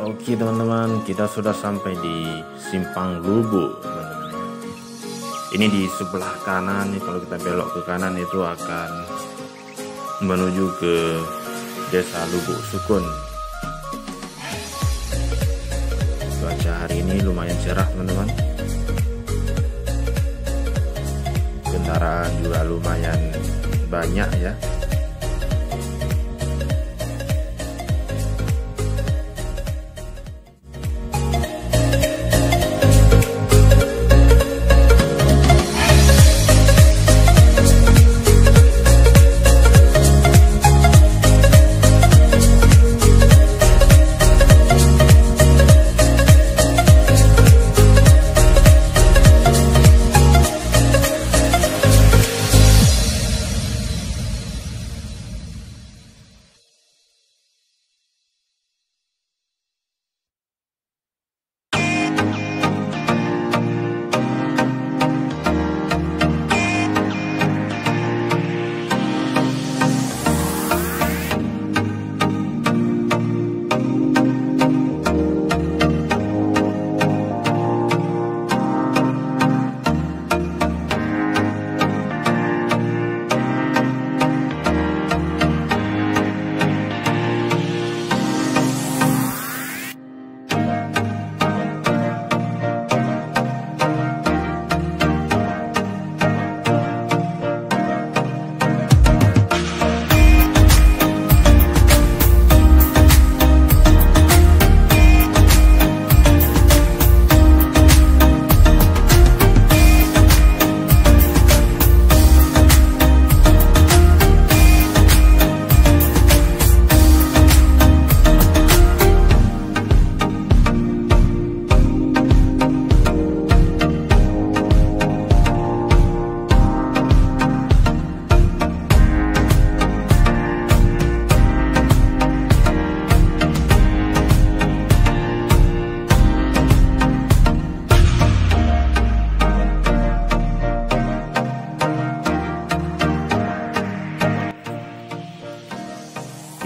Oke teman-teman, kita sudah sampai di Simpang Lubuk teman-teman. Ini di sebelah kanan nih, kalau kita belok ke kanan itu akan menuju ke Desa Lubuk Sukun. Cuaca hari ini lumayan cerah teman-teman. Kendaraan juga lumayan banyak ya.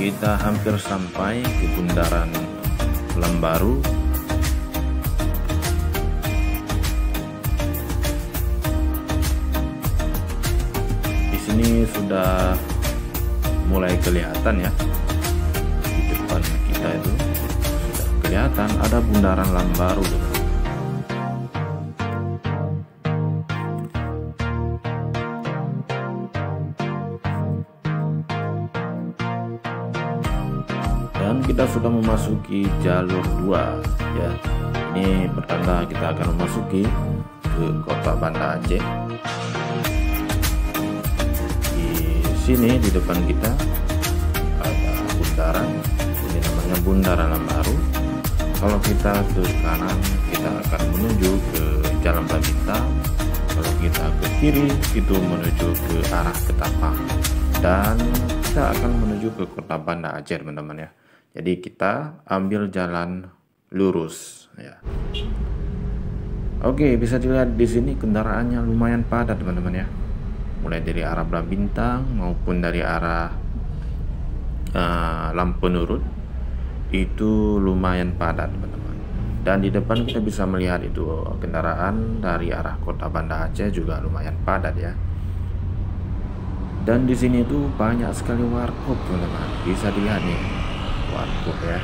Kita hampir sampai ke bundaran Lembaru. Di sini sudah mulai kelihatan ya, di depan kita itu sudah kelihatan ada bundaran Lembaru. Dan kita sudah memasuki jalur 2 ya. Ini pertanda kita akan memasuki ke kota Banda Aceh. Di sini di depan kita ada bundaran, ini namanya Bundaran Lembaru. Kalau kita ke kanan kita akan menuju ke Jalan Babintang. Kalau kita ke kiri itu menuju ke arah Ketapang, dan kita akan menuju ke kota Banda Aceh teman-teman ya. Jadi kita ambil jalan lurus ya. Oke, bisa dilihat di sini kendaraannya lumayan padat teman-teman ya. Mulai dari arah Bintang maupun dari arah Lampu Nurut itu lumayan padat teman-teman. Dan di depan kita bisa melihat itu kendaraan dari arah kota Banda Aceh juga lumayan padat ya. Dan di sini tuh banyak sekali warkop teman-teman. Bisa dilihat nih warkop ya.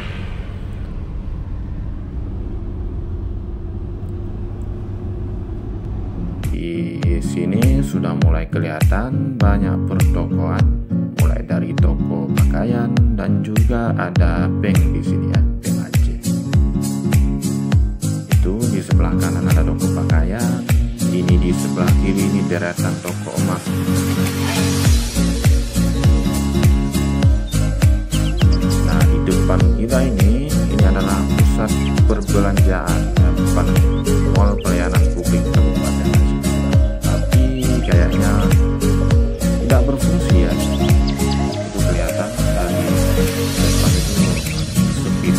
Di sini sudah mulai kelihatan banyak pertokoan, mulai dari toko pakaian dan juga ada bank di sini ya, Bank Aceh. Itu di sebelah kanan ada toko pakaian, ini di sebelah kiri ini deretan toko emas. Depan kita ini adalah pusat perbelanjaan ya, depan mall pelayanan publik Kabupaten Aceh. Tapi kayaknya tidak berfungsi ya. Itu kelihatan dari depan itu sepi.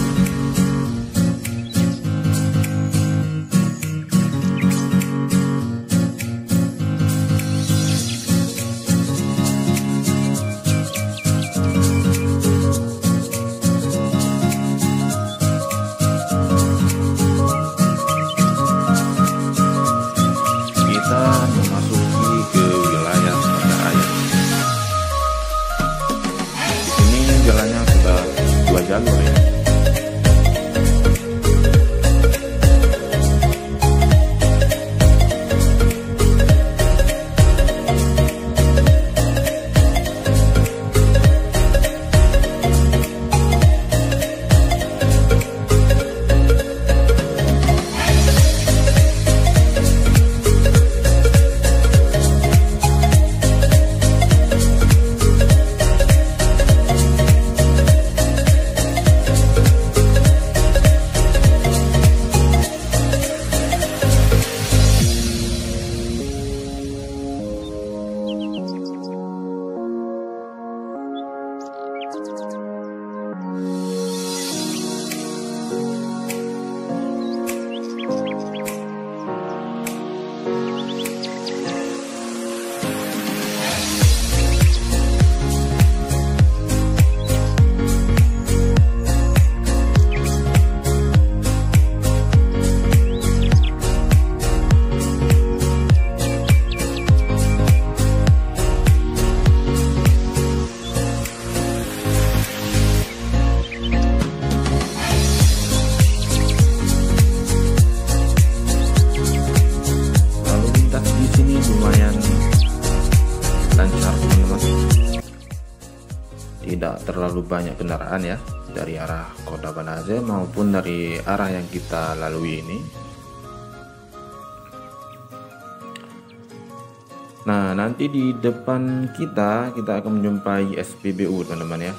banyak kendaraan ya, dari arah kota Banda Aceh maupun dari arah yang kita lalui ini. Nah, nanti di depan kita akan menjumpai SPBU teman-teman ya.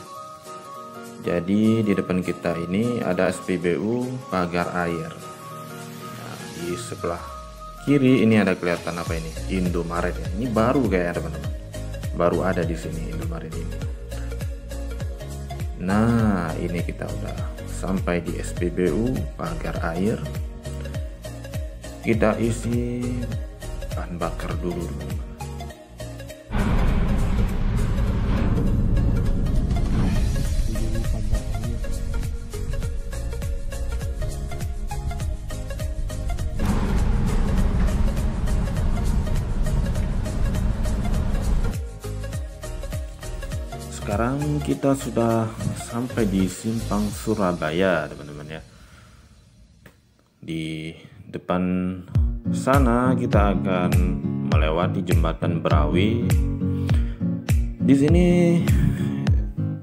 Jadi di depan kita ini ada SPBU Pagar Air. Nah, di sebelah kiri ini ada kelihatan apa ini? Indomaret ya. Ini baru kayaknya teman-teman. Baru ada di sini Indomaret ini. Nah, ini kita udah sampai di SPBU Pagar Air. Kita isi bahan bakar dulu teman-teman. Sekarang kita sudah sampai di Simpang Surabaya teman-teman ya. Di depan sana kita akan melewati jembatan Berawi. Di sini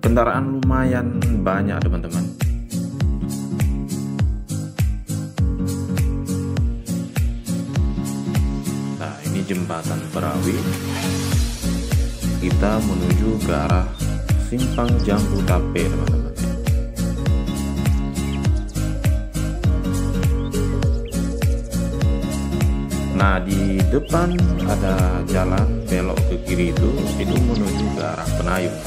kendaraan lumayan banyak teman-teman. Nah, ini jembatan Berawi. Kita menuju ke arah Simpang Jambu Tape teman-teman. Nah, di depan ada jalan belok ke kiri itu menuju ke arah Penayung.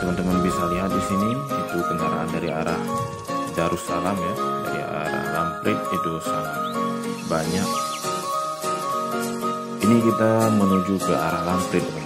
teman-teman bisa lihat di sini itu kendaraan dari arah Darussalam ya, dari arah Lamprit itu sangat banyak. Ini kita menuju ke arah Lamprit.